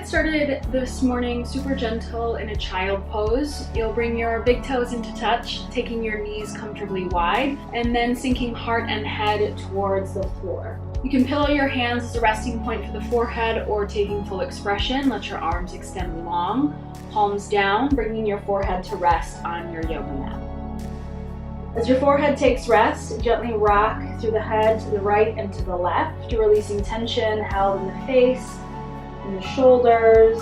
get started this morning super gentle in a child pose. You'll bring your big toes into touch, taking your knees comfortably wide, and then sinking heart and head towards the floor. You can pillow your hands as a resting point for the forehead or taking full expression. Let your arms extend long, palms down, bringing your forehead to rest on your yoga mat. As your forehead takes rest, gently rock through the head to the right and to the left, releasing tension held in the face, in the shoulders,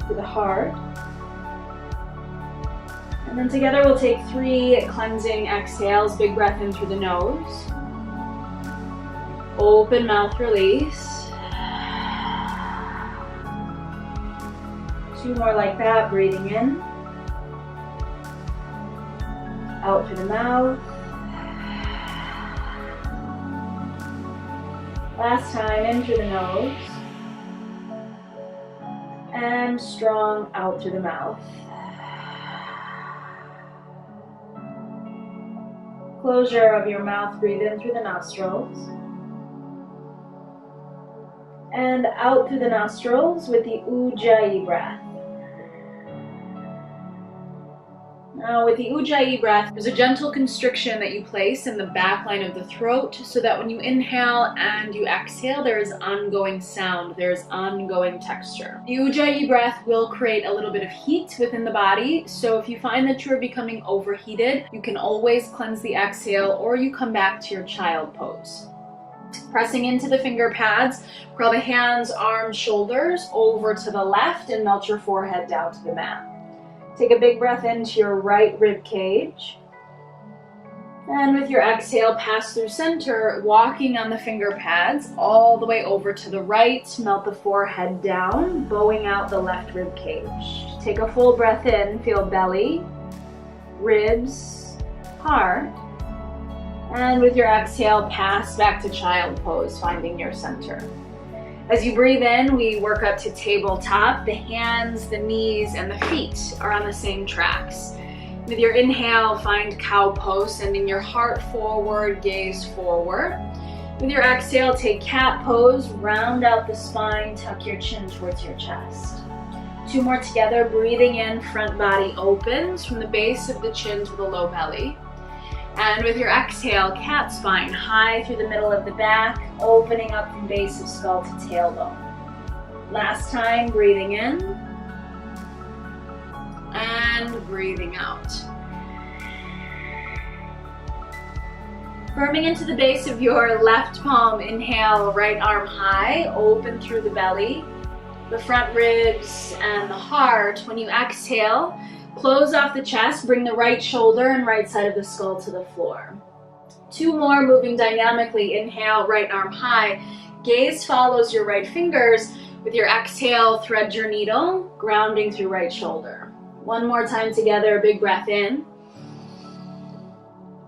to the heart. And then together we'll take 3 cleansing exhales. Big breath in through the nose. Open mouth, release. 2 more like that, breathing in. Out through the mouth. Last time, in through the nose. And strong out through the mouth. Closure of your mouth, breathe in through the nostrils. And out through the nostrils with the Ujjayi breath. Now with the Ujjayi breath, there's a gentle constriction that you place in the back line of the throat so that when you inhale and you exhale, there is ongoing sound, there is ongoing texture. The Ujjayi breath will create a little bit of heat within the body, so if you find that you're becoming overheated, you can always cleanse the exhale or you come back to your child pose. Pressing into the finger pads, curl the hands, arms, shoulders over to the left and melt your forehead down to the mat. Take a big breath into your right rib cage. And with your exhale, pass through center, walking on the finger pads all the way over to the right. Melt the forehead down, bowing out the left rib cage. Take a full breath in, feel belly, ribs, heart. And with your exhale, pass back to child pose, finding your center. As you breathe in, we work up to tabletop. The hands, the knees, and the feet are on the same tracks. With your inhale, find cow pose, sending your heart forward, gaze forward. With your exhale, take cat pose, round out the spine, tuck your chin towards your chest. 2 more together, breathing in, front body opens from the base of the chin to the low belly. And with your exhale, cat spine high through the middle of the back, opening up from base of skull to tailbone. Last time, breathing in and breathing out. Firming into the base of your left palm, inhale, right arm high, open through the belly, the front ribs and the heart. When you exhale, close off the chest, bring the right shoulder and right side of the skull to the floor. 2 more, moving dynamically. Inhale, right arm high. Gaze follows your right fingers. With your exhale, thread your needle, grounding through right shoulder. 1 more time together, big breath in.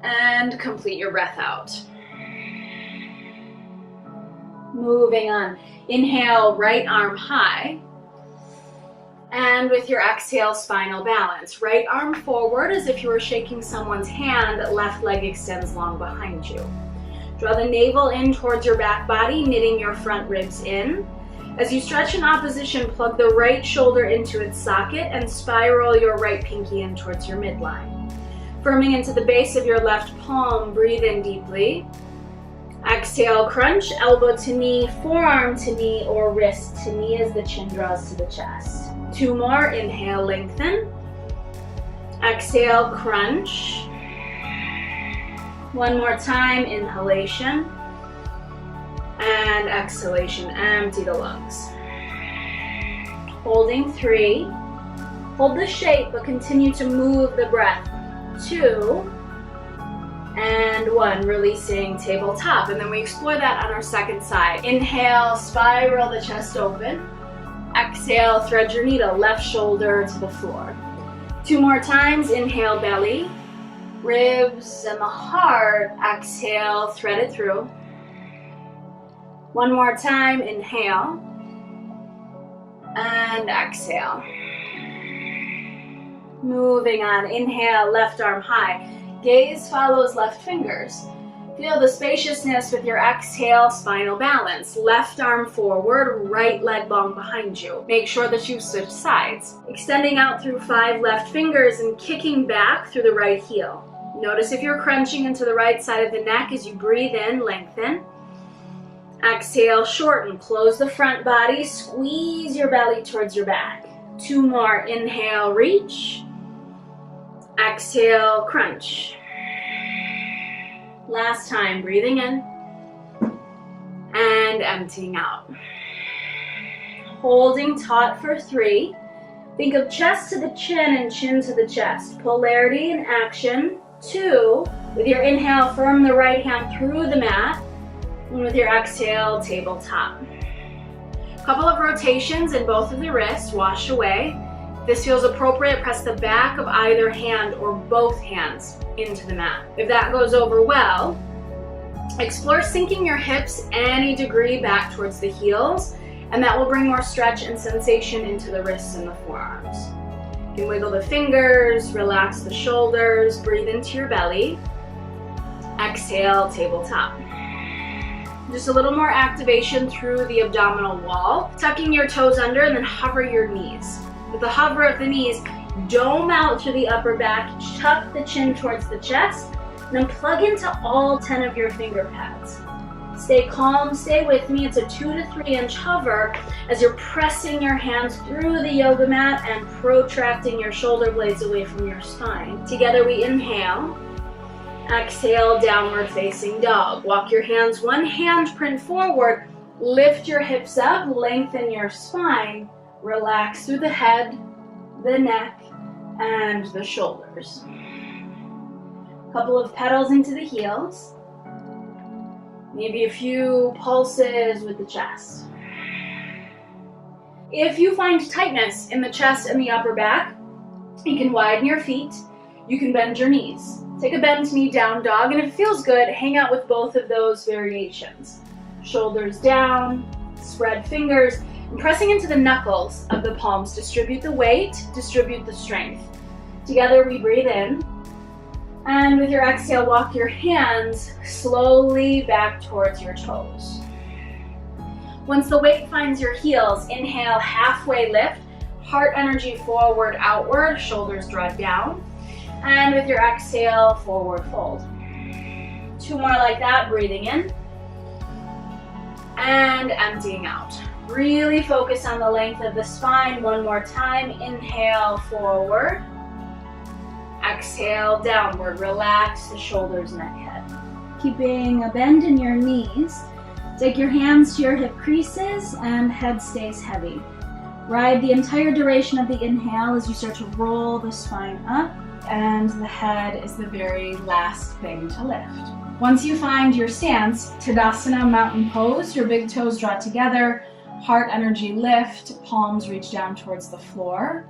And complete your breath out. Moving on. Inhale, right arm high. And with your exhale, spinal balance. Right arm forward as if you were shaking someone's hand, left leg extends long behind you. Draw the navel in towards your back body, knitting your front ribs in. As you stretch in opposition, plug the right shoulder into its socket and spiral your right pinky in towards your midline. Firming into the base of your left palm, breathe in deeply. Exhale, crunch, elbow to knee, forearm to knee, or wrist to knee as the chin draws to the chest. 2 more, inhale, lengthen. Exhale, crunch. 1 more time, inhalation. And exhalation, empty the lungs. Holding 3. Hold the shape, but continue to move the breath. 2. And 1, releasing tabletop. And then we explore that on our second side. Inhale, spiral the chest open. Exhale, thread your needle, left shoulder to the floor. 2 more times, inhale, belly, ribs, and the heart. Exhale, thread it through. 1 more time, inhale, and exhale. Moving on, inhale, left arm high. Gaze follows left fingers. Feel the spaciousness with your exhale, spinal balance. Left arm forward, right leg long behind you. Make sure that you switch sides. Extending out through 5 left fingers and kicking back through the right heel. Notice if you're crunching into the right side of the neck as you breathe in, lengthen. Exhale, shorten. Close the front body, squeeze your belly towards your back. 2 more. Inhale, reach. Exhale, crunch. Last time, breathing in and emptying out. Holding taut for 3. Think of chest to the chin and chin to the chest. Polarity in action. 2. With your inhale, firm the right hand through the mat. And with your exhale, tabletop. Couple of rotations in both of the wrists. Wash away. If this feels appropriate, press the back of either hand or both hands into the mat. If that goes over well, explore sinking your hips any degree back towards the heels, and that will bring more stretch and sensation into the wrists and the forearms. You can wiggle the fingers, relax the shoulders, breathe into your belly. Exhale, tabletop. Just a little more activation through the abdominal wall, tucking your toes under and then hover your knees. With the hover of the knees, dome out through the upper back, tuck the chin towards the chest, and then plug into all 10 of your finger pads. Stay calm, stay with me. It's a 2 to 3 inch hover as you're pressing your hands through the yoga mat and protracting your shoulder blades away from your spine. Together we inhale. Exhale, downward facing dog. Walk your hands one handprint forward. Lift your hips up, lengthen your spine. Relax through the head, the neck, and the shoulders. Couple of pedals into the heels. Maybe a few pulses with the chest. If you find tightness in the chest and the upper back, you can widen your feet. You can bend your knees. Take a bent knee down dog, and if it feels good, hang out with both of those variations. Shoulders down, spread fingers, and pressing into the knuckles of the palms. Distribute the weight, distribute the strength. Together we breathe in, and with your exhale, walk your hands slowly back towards your toes. Once the weight finds your heels, inhale, halfway lift, heart energy forward, outward, shoulders draw down. And with your exhale, forward fold. 2 more like that, breathing in and emptying out. Really focus on the length of the spine. 1 more time. Inhale, forward. Exhale, downward. Relax the shoulders, neck, head. Keeping a bend in your knees. Take your hands to your hip creases and head stays heavy. Ride the entire duration of the inhale as you start to roll the spine up, and the head is the very last thing to lift. Once you find your stance, Tadasana, mountain pose, your big toes draw together, heart energy lift, palms reach down towards the floor.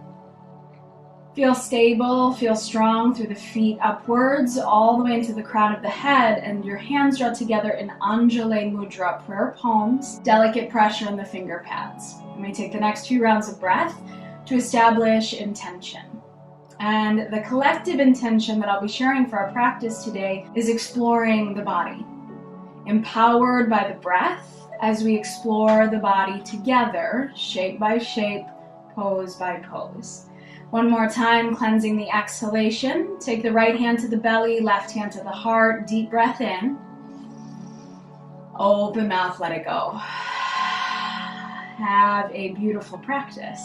Feel stable, feel strong through the feet upwards, all the way into the crown of the head, and your hands draw together in Anjali Mudra, prayer palms, delicate pressure in the finger pads. You may take the next few rounds of breath to establish intention. And the collective intention that I'll be sharing for our practice today is exploring the body, empowered by the breath as we explore the body together, shape by shape, pose by pose. 1 more time, cleansing the exhalation. Take the right hand to the belly, left hand to the heart. Deep breath in. Open mouth, let it go. Have a beautiful practice.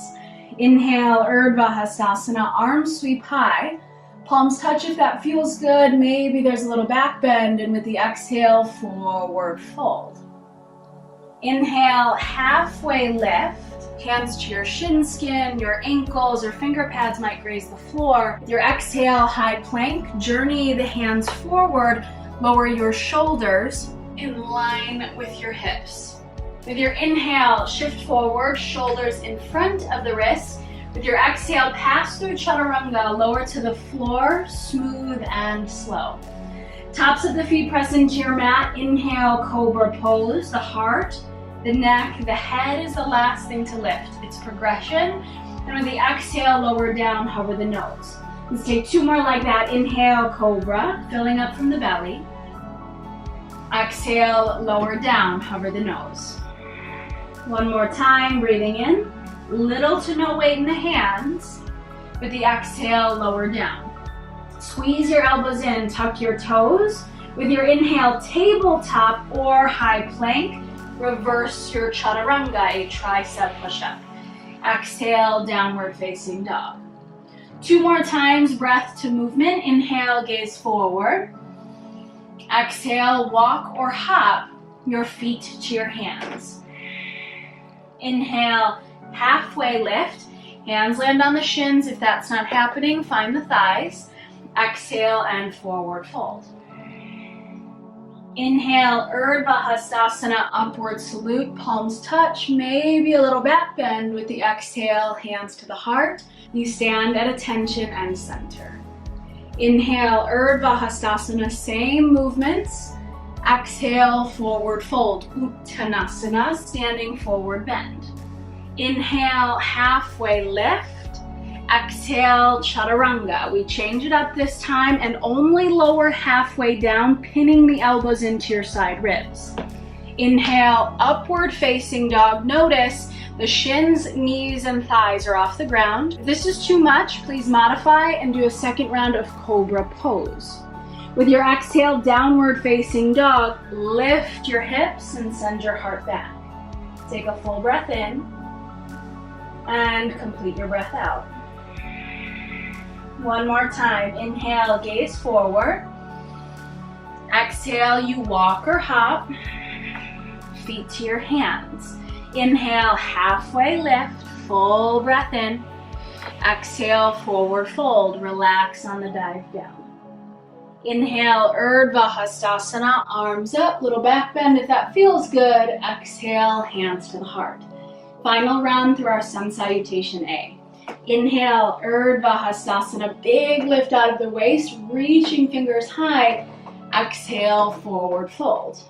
Inhale, Urdhva Hastasana, arms sweep high. Palms touch if that feels good. Maybe there's a little back bend, and with the exhale, forward fold. Inhale, halfway lift. Hands to your shin skin, your ankles or finger pads might graze the floor. With your exhale, high plank, journey the hands forward, lower your shoulders in line with your hips. With your inhale, shift forward, shoulders in front of the wrists. With your exhale, pass through Chaturanga, lower to the floor, smooth and slow. Tops of the feet press into your mat. Inhale, cobra pose, the heart, the neck, the head is the last thing to lift. It's progression. And with the exhale, lower down, hover the nose. Let's take 2 more like that. Inhale, cobra, filling up from the belly. Exhale, lower down, hover the nose. One more time, breathing in. Little to no weight in the hands. With the exhale, lower down. Squeeze your elbows in, tuck your toes. With your inhale, tabletop or high plank. Reverse your chaturanga, a tricep push-up. Exhale, downward facing dog. 2 more times, breath to movement. Inhale, gaze forward. Exhale, walk or hop your feet to your hands. Inhale, halfway lift. Hands land on the shins. If that's not happening, find the thighs. Exhale and forward fold. Inhale, Urdhva Hastasana, upward salute, palms touch, maybe a little back bend with the exhale, hands to the heart. You stand at attention and center. Inhale, Urdhva Hastasana, same movements. Exhale, forward fold, Uttanasana, standing forward bend. Inhale, halfway lift. Exhale, chaturanga. We change it up this time and only lower halfway down, pinning the elbows into your side ribs. Inhale, upward facing dog. Notice the shins, knees, and thighs are off the ground. If this is too much, please modify and do a second round of cobra pose. With your exhale, downward facing dog, lift your hips and send your heart back. Take a full breath in and complete your breath out. One more time. Inhale, gaze forward. Exhale, you walk or hop. Feet to your hands. Inhale, halfway lift. Full breath in. Exhale, forward fold. Relax on the dive down. Inhale, Urdhva Hastasana, arms up, little back bend if that feels good. Exhale, hands to the heart. Final round through our sun salutation A. Inhale, Urdhva Hastasana, big lift out of the waist, reaching fingers high. Exhale, forward fold.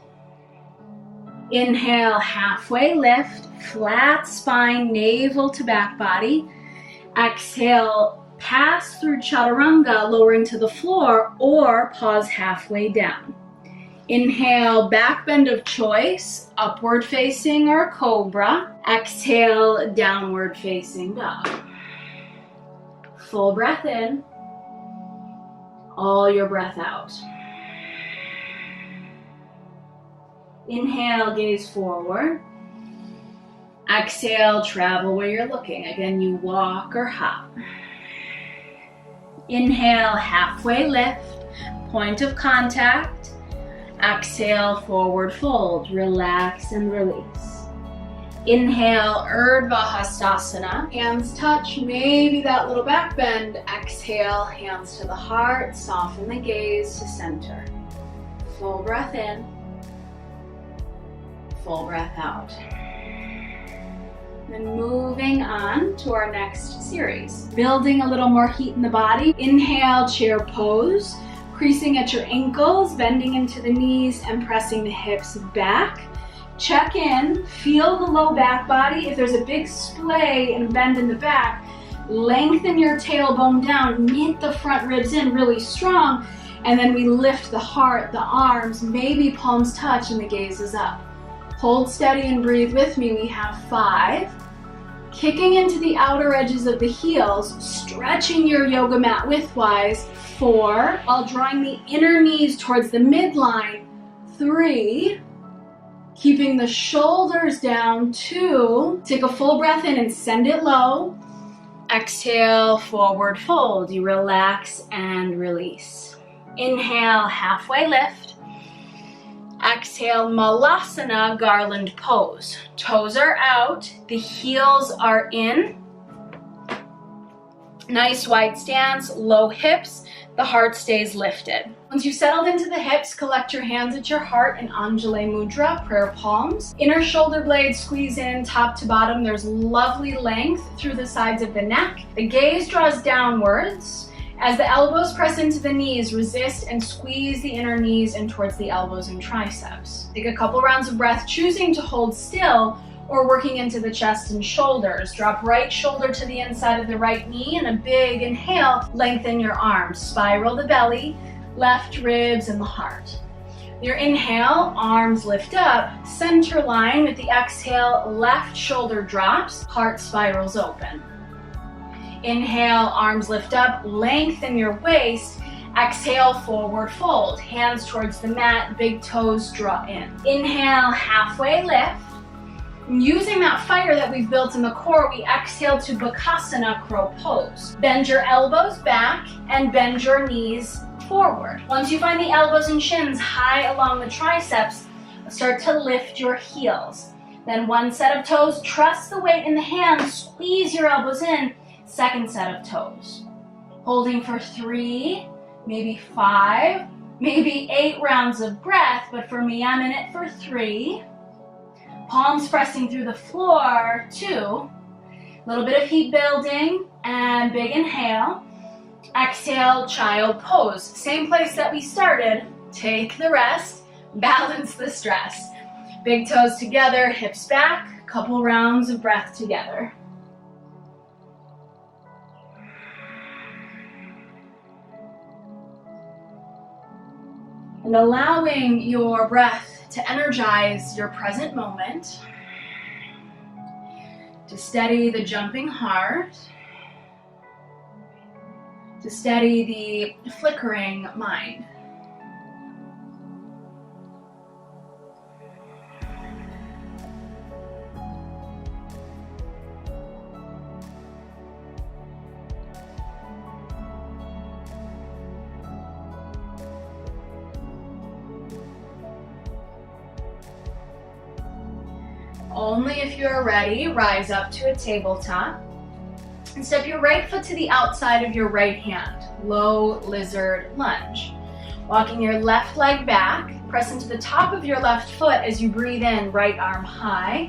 Inhale, halfway lift, flat spine, navel to back body. Exhale, pass through chaturanga, lowering to the floor, or pause halfway down. Inhale, back bend of choice, upward facing or cobra. Exhale, downward facing dog. Full breath in, all your breath out. Inhale, gaze forward. Exhale, travel where you're looking. Again, you walk or hop. Inhale, halfway lift, point of contact. Exhale, forward fold, relax and release. Inhale, Urdhva Hastasana, hands touch, maybe that little back bend. Exhale, hands to the heart, soften the gaze to center. Full breath in, full breath out. Then moving on to our next series. Building a little more heat in the body. Inhale, chair pose, creasing at your ankles, bending into the knees and pressing the hips back. Check in, feel the low back body. If there's a big splay and bend in the back, lengthen your tailbone down, knit the front ribs in really strong, and then we lift the heart, the arms, maybe palms touch and the gaze is up. Hold steady and breathe with me. We have 5. Kicking into the outer edges of the heels, stretching your yoga mat widthwise. 4, while drawing the inner knees towards the midline. 3, keeping the shoulders down. 2, take a full breath in and send it low. Exhale, forward fold. You relax and release. Inhale, halfway lift. Exhale, Malasana, garland pose. Toes are out, the heels are in. Nice wide stance, low hips, the heart stays lifted. Once you've settled into the hips, collect your hands at your heart in Anjali Mudra, prayer palms. Inner shoulder blades squeeze in, top to bottom. There's lovely length through the sides of the neck. The gaze draws downwards. As the elbows press into the knees, resist and squeeze the inner knees in towards the elbows and triceps. Take a couple rounds of breath, choosing to hold still or working into the chest and shoulders. Drop right shoulder to the inside of the right knee and a big inhale, lengthen your arms. Spiral the belly, left ribs and the heart. Your inhale, arms lift up, center line. With the exhale, left shoulder drops, heart spirals open. Inhale, arms lift up, lengthen your waist. Exhale, forward fold, hands towards the mat, big toes draw in. Inhale, halfway lift. Using that fire that we've built in the core, we exhale to Bakasana, crow pose. Bend your elbows back and bend your knees forward. Once you find the elbows and shins high along the triceps, start to lift your heels. Then one set of toes, trust the weight in the hands, squeeze your elbows in, second set of toes. Holding for 3, maybe 5, maybe 8 rounds of breath, but for me, I'm in it for 3. Palms pressing through the floor, 2. A little bit of heat building, and big inhale. Exhale, child pose. Same place that we started. Take the rest, balance the stress. Big toes together, hips back, couple rounds of breath together. And allowing your breath to energize your present moment, to steady the jumping heart, to steady the flickering mind. Only if you're ready, rise up to a tabletop and step your right foot to the outside of your right hand. Low lizard lunge. Walking your left leg back, press into the top of your left foot as you breathe in, right arm high.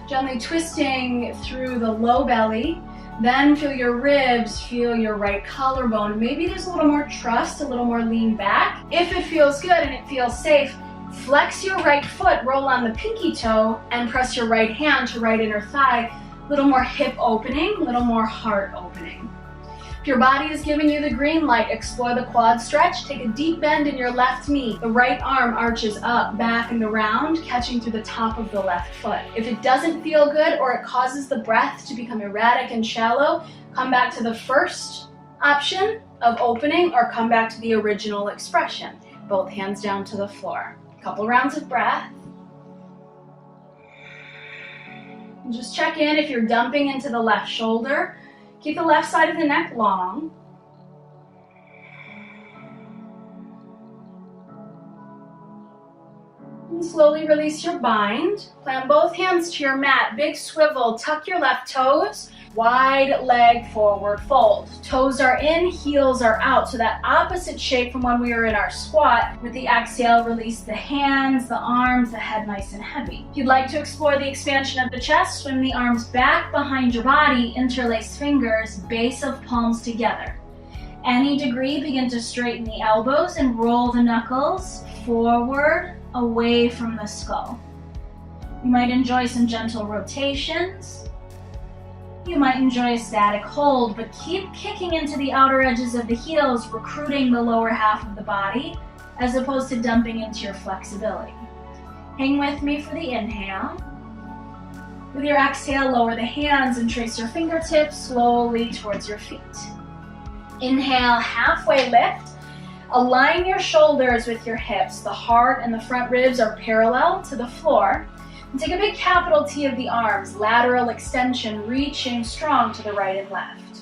Gently twisting through the low belly. Then feel your ribs, feel your right collarbone. Maybe there's a little more trust, a little more lean back. If it feels good and it feels safe, flex your right foot, roll on the pinky toe, and press your right hand to right inner thigh. A little more hip opening, a little more heart opening. If your body is giving you the green light, explore the quad stretch. Take a deep bend in your left knee. The right arm arches up, back, and around, catching through the top of the left foot. If it doesn't feel good or it causes the breath to become erratic and shallow, come back to the first option of opening or come back to the original expression. Both hands down to the floor. Couple rounds of breath. And just check in if you're dumping into the left shoulder. Keep the left side of the neck long. And slowly release your bind. Plant both hands to your mat. Big swivel. Tuck your left toes. Wide leg forward fold. Toes are in, heels are out. So that opposite shape from when we were in our squat. With the exhale, release the hands, the arms, the head nice and heavy. If you'd like to explore the expansion of the chest, swim the arms back behind your body, interlace fingers, base of palms together. Any degree, begin to straighten the elbows and roll the knuckles forward, away from the skull. You might enjoy some gentle rotations. You might enjoy a static hold, but keep kicking into the outer edges of the heels, recruiting the lower half of the body, as opposed to dumping into your flexibility. Hang with me for the inhale. With your exhale, lower the hands and trace your fingertips slowly towards your feet. Inhale, halfway lift. Align your shoulders with your hips. The heart and the front ribs are parallel to the floor. And take a big capital T of the arms, lateral extension, reaching strong to the right and left.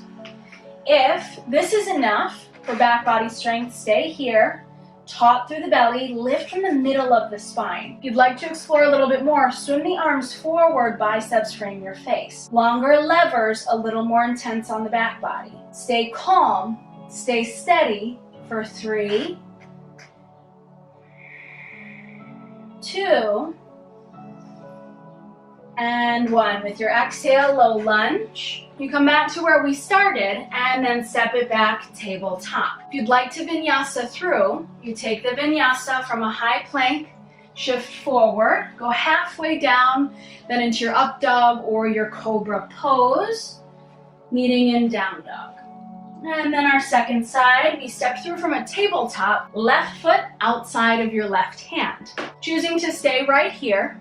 If this is enough for back body strength, stay here. Taut through the belly, lift from the middle of the spine. If you'd like to explore a little bit more, swim the arms forward, biceps frame your face. Longer levers, a little more intense on the back body. Stay calm, stay steady for 3, 2, and 1. With your exhale, low lunge. You come back to where we started and then step it back, tabletop. If you'd like to vinyasa through, you take the vinyasa from a high plank, shift forward, go halfway down, then into your up dog or your cobra pose, meeting in down dog. And then our second side, we step through from a tabletop, left foot outside of your left hand. Choosing to stay right here,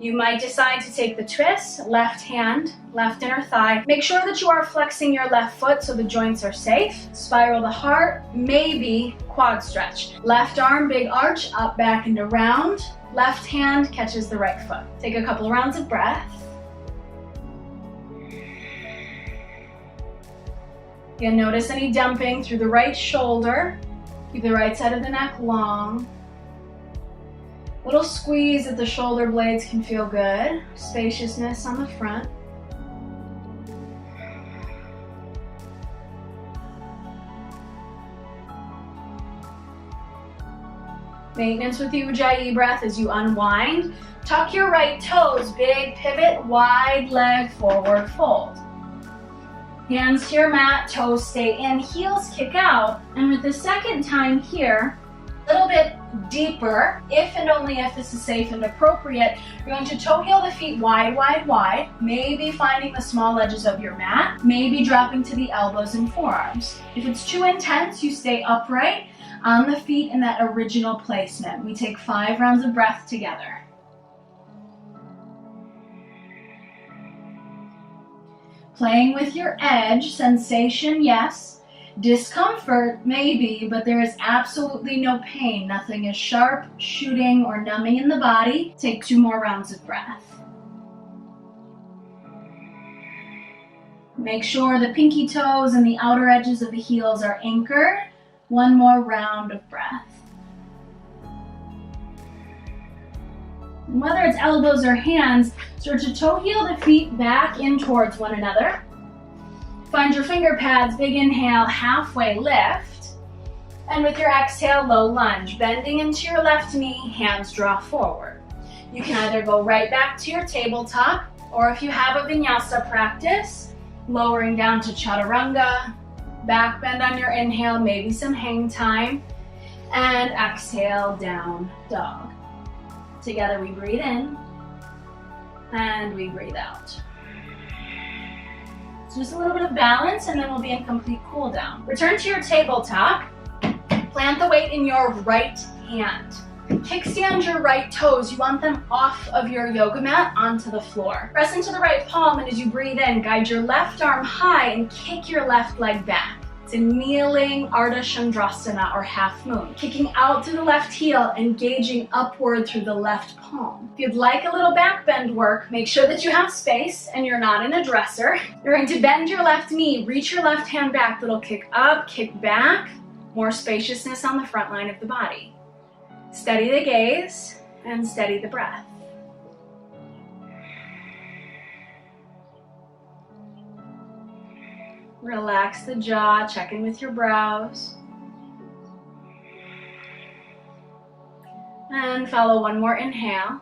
you might decide to take the twist, left hand, left inner thigh. Make sure that you are flexing your left foot so the joints are safe. Spiral the heart, maybe quad stretch. Left arm, big arch, up, back, and around. Left hand catches the right foot. Take a couple rounds of breath. Again, notice any dumping through the right shoulder. Keep the right side of the neck long. Little squeeze at the shoulder blades can feel good. Spaciousness on the front. Maintenance with the Ujjayi breath as you unwind. Tuck your right toes, big pivot, wide leg, forward fold. Hands to your mat, toes stay in, heels kick out. And with the second time here, a little bit deeper, if and only if this is safe and appropriate, you're going to toe heel the feet wide, wide, wide, maybe finding the small edges of your mat, maybe dropping to the elbows and forearms. If it's too intense, you stay upright on the feet in that original placement. We take 5 rounds of breath together. Playing with your edge, sensation, yes. Discomfort, maybe, but there is absolutely no pain. Nothing is sharp, shooting, or numbing in the body. Take 2 more rounds of breath. Make sure the pinky toes and the outer edges of the heels are anchored. 1 more round of breath. And whether it's elbows or hands, start to toe heel the feet back in towards one another. Find your finger pads, big inhale, halfway lift. And with your exhale, low lunge, bending into your left knee, hands draw forward. You can either go right back to your tabletop, or if you have a vinyasa practice, lowering down to chaturanga, back bend on your inhale, maybe some hang time, and exhale, down dog. Together we breathe in, and we breathe out. So just a little bit of balance, and then we'll be in complete cool down. Return to your tabletop. Plant the weight in your right hand. Kickstand your right toes. You want them off of your yoga mat onto the floor. Press into the right palm, and as you breathe in, guide your left arm high and kick your left leg back. It's a kneeling Ardha Chandrasana or half moon. Kicking out through the left heel, engaging upward through the left palm. If you'd like a little back bend work, make sure that you have space and you're not in a dresser. You're going to bend your left knee, reach your left hand back, little kick up, kick back. More spaciousness on the front line of the body. Steady the gaze and steady the breath. Relax the jaw, check in with your brows. And follow 1 more inhale.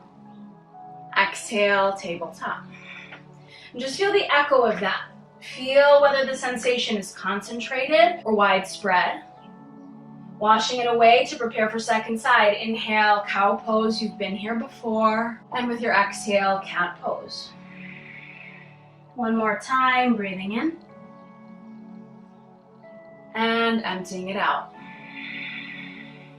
Exhale, tabletop. And just feel the echo of that. Feel whether the sensation is concentrated or widespread. Washing it away to prepare for second side. Inhale, cow pose, you've been here before. And with your exhale, cat pose. 1 more time, breathing in. And emptying it out.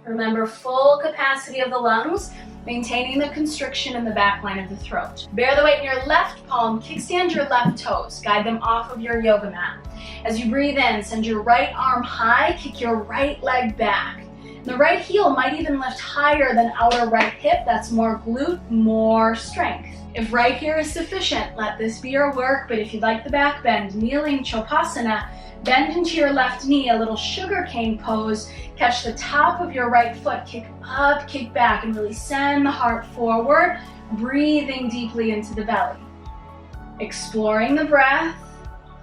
Remember, full capacity of the lungs, maintaining the constriction in the back line of the throat. Bear the weight in your left palm, kickstand your left toes, guide them off of your yoga mat. As you breathe in, send your right arm high, kick your right leg back. The right heel might even lift higher than outer right hip. That's more glute, more strength. If right here is sufficient, let this be your work, but if you'd like the back bend, kneeling Chopasana, bend into your left knee, a little sugar cane pose. Catch the top of your right foot, kick up, kick back, and really send the heart forward, breathing deeply into the belly. Exploring the breath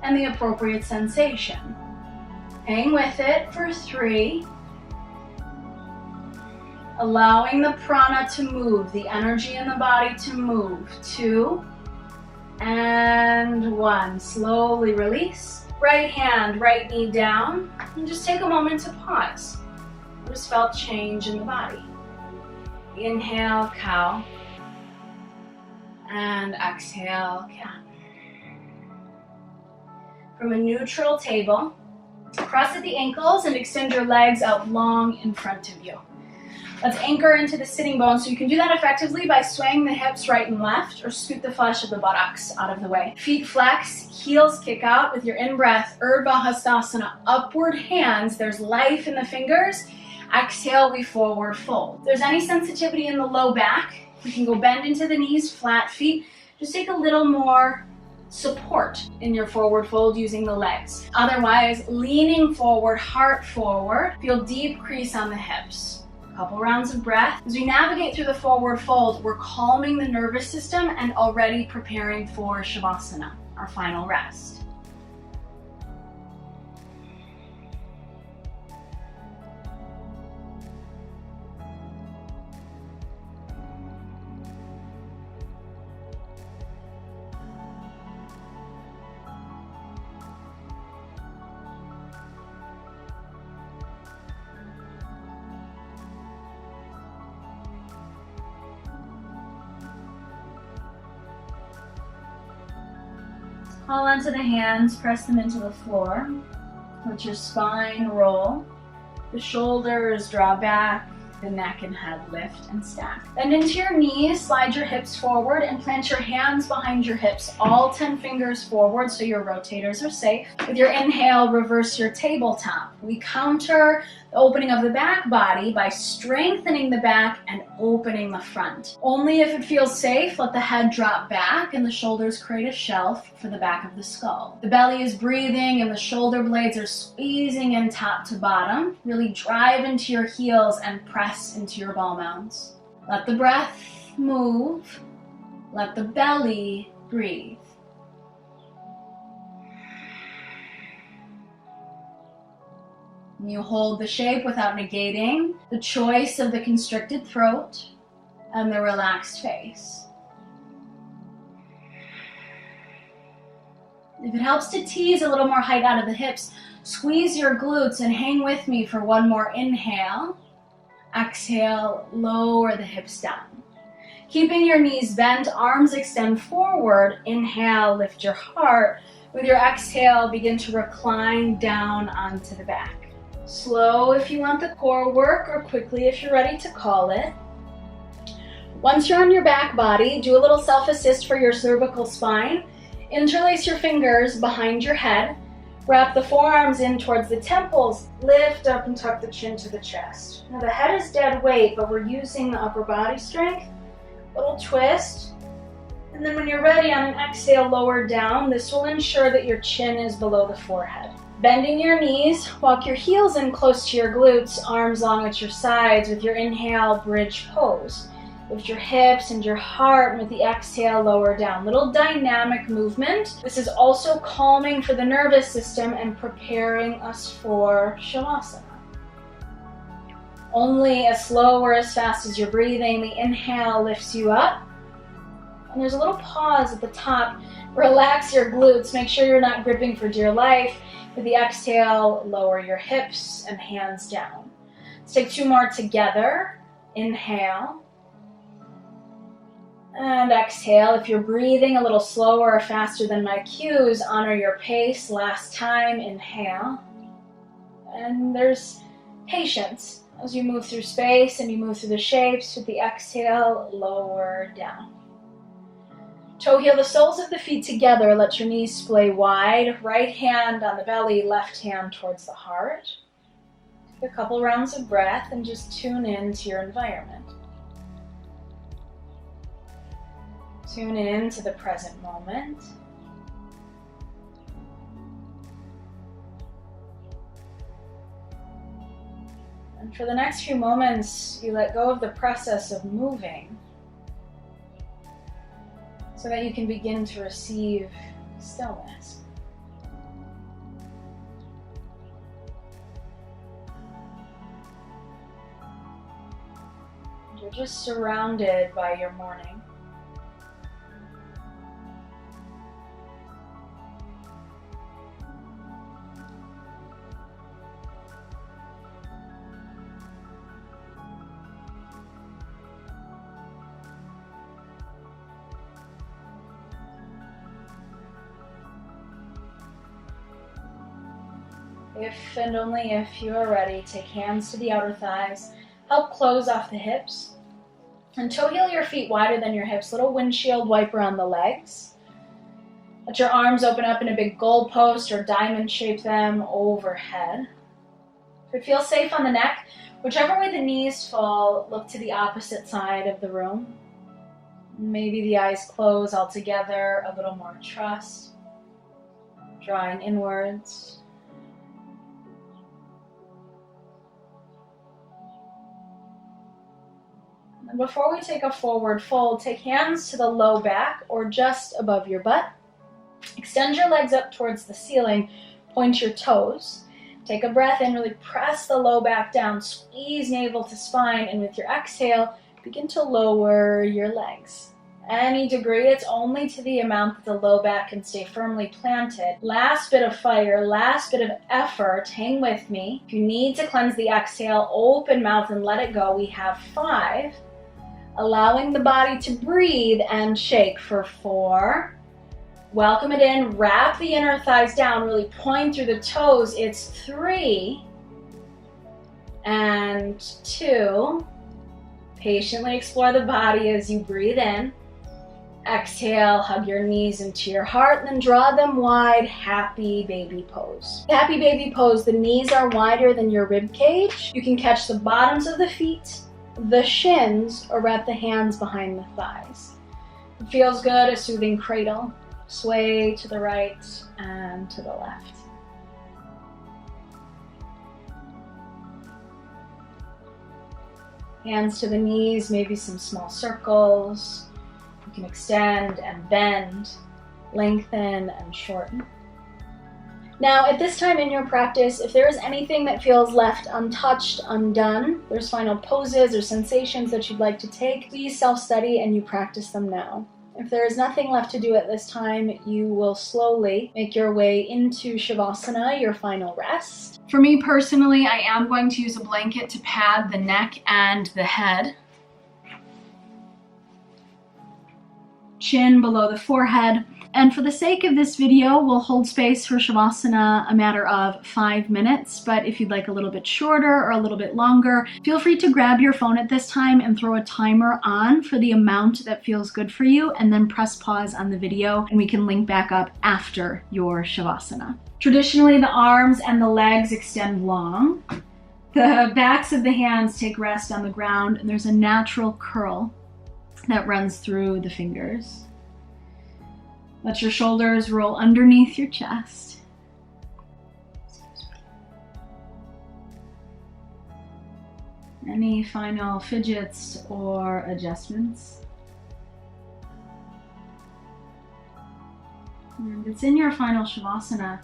and the appropriate sensation. Hang with it for 3. Allowing the prana to move, the energy in the body to move. 2 and 1. Slowly release. Right hand, right knee down, and just take a moment to pause. Just felt change in the body. Inhale, cow, and exhale, cat. From a neutral table, Cross at the ankles and extend your legs out long in front of you. Let's anchor into the sitting bones. So you can do that effectively by swaying the hips right and left or scoot the flesh of the buttocks out of the way. Feet flex, heels kick out with your in-breath, Urdhva Hastasana, upward hands. There's life in the fingers. Exhale, we forward fold. If there's any sensitivity in the low back, you can go bend into the knees, flat feet. Just take a little more support in your forward fold using the legs. Otherwise, leaning forward, heart forward. Feel deep crease on the hips. Couple rounds of breath. As we navigate through the forward fold, we're calming the nervous system and already preparing for Shavasana, our final rest. Hold onto the hands, press them into the floor. Let your spine roll. The shoulders draw back, the neck and head lift and stack. Bend into your knees, slide your hips forward and plant your hands behind your hips, all 10 fingers forward so your rotators are safe. With your inhale, reverse your tabletop. We counter the opening of the back body by strengthening the back and opening the front. Only if it feels safe, let the head drop back and the shoulders create a shelf for the back of the skull. The belly is breathing and the shoulder blades are squeezing in top to bottom. Really drive into your heels and press into your ball mounds. Let the breath move. Let the belly breathe. You hold the shape without negating the choice of the constricted throat and the relaxed face. If it helps to tease a little more height out of the hips, squeeze your glutes and hang with me for one more inhale. Exhale, lower the hips down. Keeping your knees bent, arms extend forward. Inhale, lift your heart. With your exhale, begin to recline down onto the back. Slow if you want the core work, or quickly if you're ready to call it. Once you're on your back body, do a little self-assist for your cervical spine. Interlace your fingers behind your head. Wrap the forearms in towards the temples. Lift up and tuck the chin to the chest. Now the head is dead weight, but we're using the upper body strength. Little twist. And then when you're ready, on an exhale, lower down. This will ensure that your chin is below the forehead. Bending your knees, walk your heels in close to your glutes, arms long at your sides. With your inhale, bridge pose. Lift your hips and your heart, and with the exhale, lower down. Little dynamic movement. This is also calming for the nervous system and preparing us for Shavasana. Only as slow or as fast as you're breathing. The inhale lifts you up. And there's a little pause at the top. Relax your glutes. Make sure you're not gripping for dear life. With the exhale, lower your hips and hands down. Let's take 2 more together. Inhale. And exhale. If you're breathing a little slower or faster than my cues, honor your pace. Last time, inhale. And there's patience as you move through space and you move through the shapes. With the exhale, lower down. Toe heel the soles of the feet together. Let your knees splay wide. Right hand on the belly, left hand towards the heart. Take a couple rounds of breath and just tune in to your environment. Tune in to the present moment. And for the next few moments, you let go of the process of moving, so that you can begin to receive stillness. You're just surrounded by your morning. If and only if you are ready, take hands to the outer thighs. Help close off the hips. And toe heel your feet wider than your hips. Little windshield wiper on the legs. Let your arms open up in a big goalpost or diamond shape them overhead. If it feels safe on the neck, whichever way the knees fall, look to the opposite side of the room. Maybe the eyes close altogether, a little more trust. Drawing inwards. And before we take a forward fold, take hands to the low back or just above your butt. Extend your legs up towards the ceiling. Point your toes. Take a breath in, really press the low back down. Squeeze navel to spine, and with your exhale, begin to lower your legs. Any degree, it's only to the amount that the low back can stay firmly planted. Last bit of fire, last bit of effort. Hang with me. If you need to cleanse the exhale, open mouth and let it go. We have 5. Allowing the body to breathe and shake for 4. Welcome it in. Wrap the inner thighs down. Really point through the toes. It's 3 and 2. Patiently explore the body as you breathe in. Exhale, hug your knees into your heart, and then draw them wide. Happy baby pose. Happy baby pose, the knees are wider than your rib cage. You can catch the bottoms of the feet, the shins, or wrap the hands behind the thighs. It feels good, a soothing cradle. Sway to the right and to the left. Hands to the knees, maybe some small circles. You can extend and bend, lengthen and shorten. Now, at this time in your practice, if there is anything that feels left untouched, undone, there's final poses or sensations that you'd like to take, please self-study and you practice them now. If there is nothing left to do at this time, you will slowly make your way into Shavasana, your final rest. For me personally, I am going to use a blanket to pad the neck and the head. Chin below the forehead. And for the sake of this video, we'll hold space for Shavasana a matter of 5 minutes, but if you'd like a little bit shorter or a little bit longer, feel free to grab your phone at this time and throw a timer on for the amount that feels good for you, and then press pause on the video and we can link back up after your Shavasana. Traditionally, the arms and the legs extend long. The backs of the hands take rest on the ground, and there's a natural curl that runs through the fingers. Let your shoulders roll underneath your chest. Any final fidgets or adjustments? And it's in your final Shavasana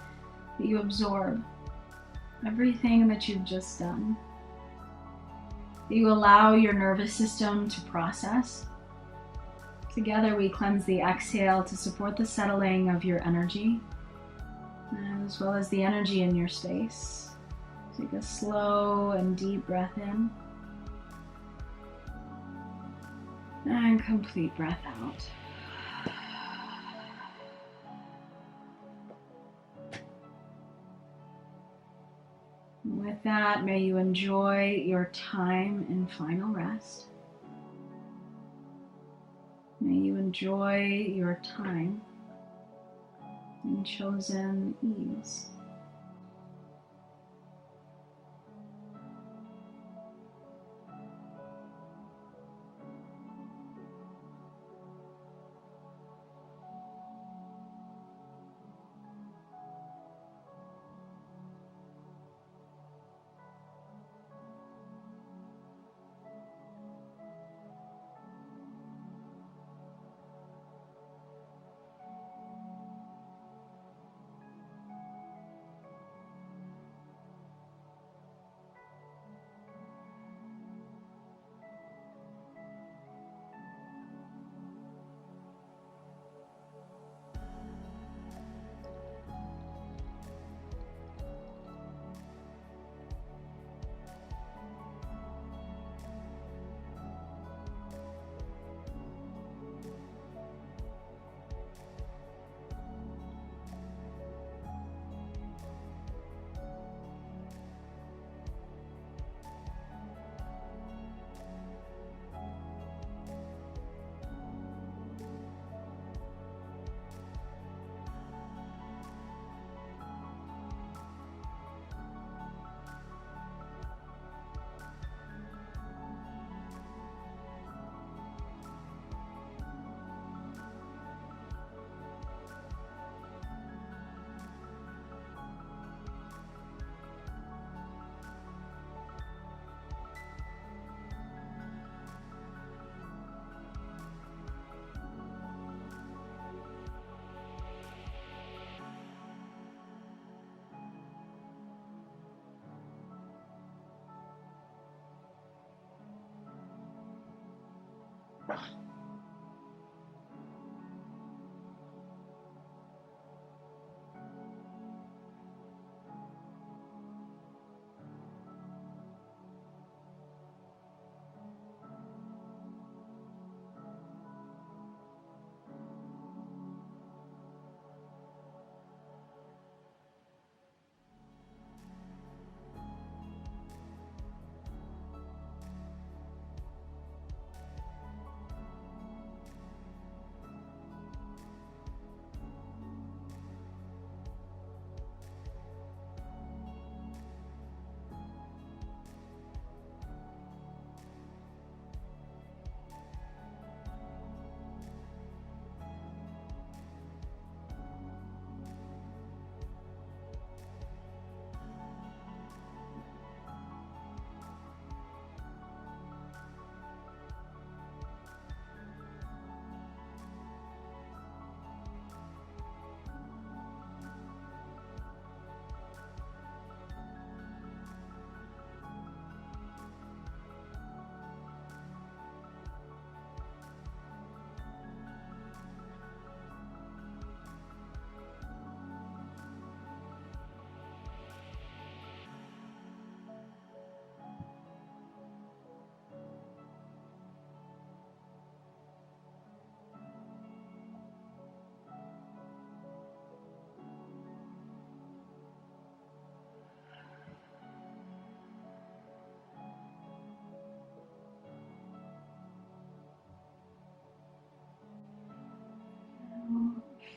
that you absorb everything that you've just done. That you allow your nervous system to process. Together we cleanse the exhale to support the settling of your energy, as well as the energy in your space. Take a slow and deep breath in, and complete breath out. With that, may you enjoy your time in final rest. May you enjoy your time in chosen ease.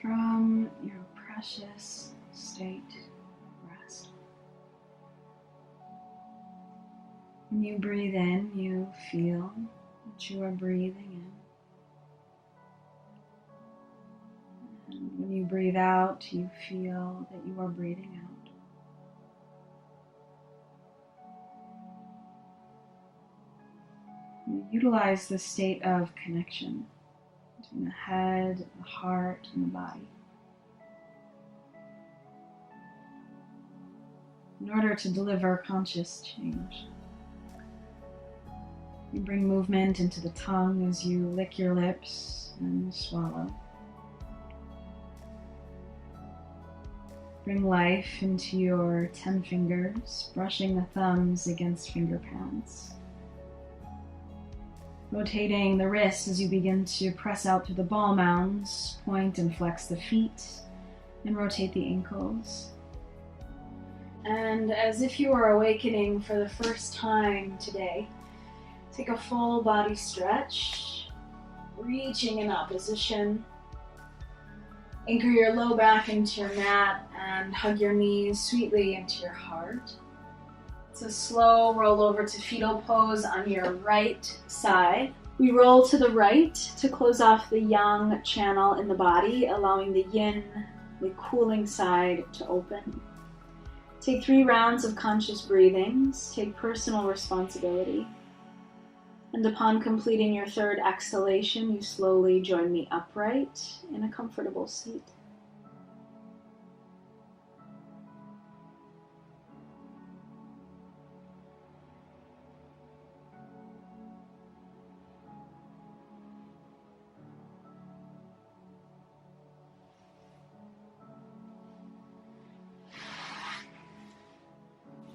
From your precious state of rest. When you breathe in, you feel that you are breathing in. And when you breathe out, you feel that you are breathing out. You utilize the state of connection between the head, the heart, and the body in order to deliver conscious change. You bring movement into the tongue as you lick your lips and swallow. Bring life into your 10 fingers, brushing the thumbs against finger pads. Rotating the wrists as you begin to press out through the ball mounds, point and flex the feet, and rotate the ankles. And as if you are awakening for the first time today, take a full body stretch, reaching in opposition. Anchor your low back into your mat and hug your knees sweetly into your heart. It's a slow roll over to fetal pose on your right side. We roll to the right to close off the yang channel in the body, allowing the yin, the cooling side, to open. Take 3 rounds of conscious breathings. Take personal responsibility. And upon completing your 3rd exhalation, you slowly join me upright in a comfortable seat.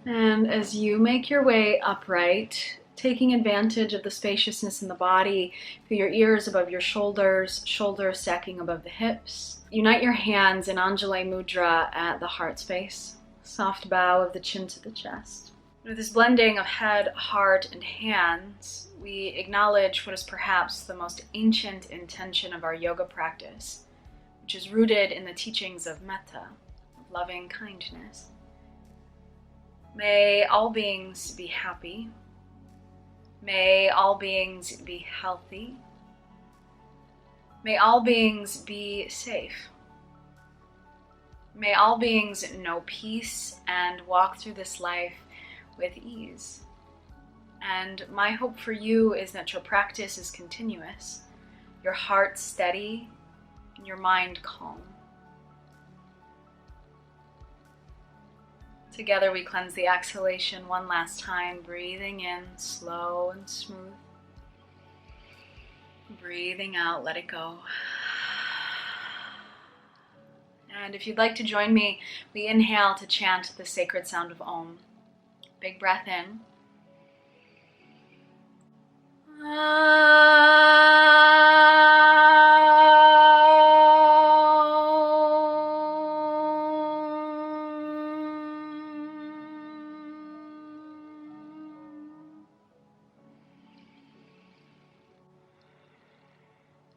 And as you make your way upright, taking advantage of the spaciousness in the body, feel your ears above your shoulders, shoulders stacking above the hips. Unite your hands in Anjali Mudra at the heart space, soft bow of the chin to the chest. With this blending of head, heart, and hands, we acknowledge what is perhaps the most ancient intention of our yoga practice, which is rooted in the teachings of metta, of loving kindness. May all beings be happy. May all beings be healthy. May all beings be safe. May all beings know peace and walk through this life with ease. And my hope for you is that your practice is continuous, your heart steady, and your mind calm. Together we cleanse the exhalation one last time, breathing in slow and smooth. Breathing out, let it go. And if you'd like to join me, we inhale to chant the sacred sound of Om. Big breath in.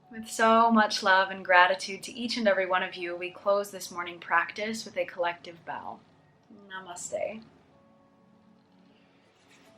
With so much love and gratitude to each and every one of you, we close this morning practice with a collective bow. Namaste.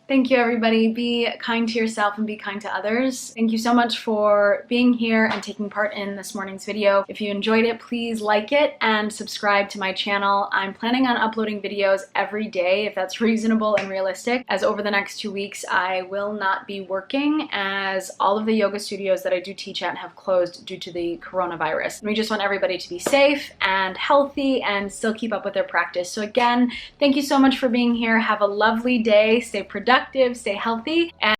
Thank you, everybody. Be kind to yourself and be kind to others. Thank you so much for being here and taking part in this morning's video. If you enjoyed it, please like it and subscribe to my channel. I'm planning on uploading videos every day, if that's reasonable and realistic, as over the next 2 weeks, I will not be working, as all of the yoga studios that I do teach at have closed due to the coronavirus. And we just want everybody to be safe and healthy and still keep up with their practice. So again, thank you so much for being here. Have a lovely day. Stay productive, stay healthy, and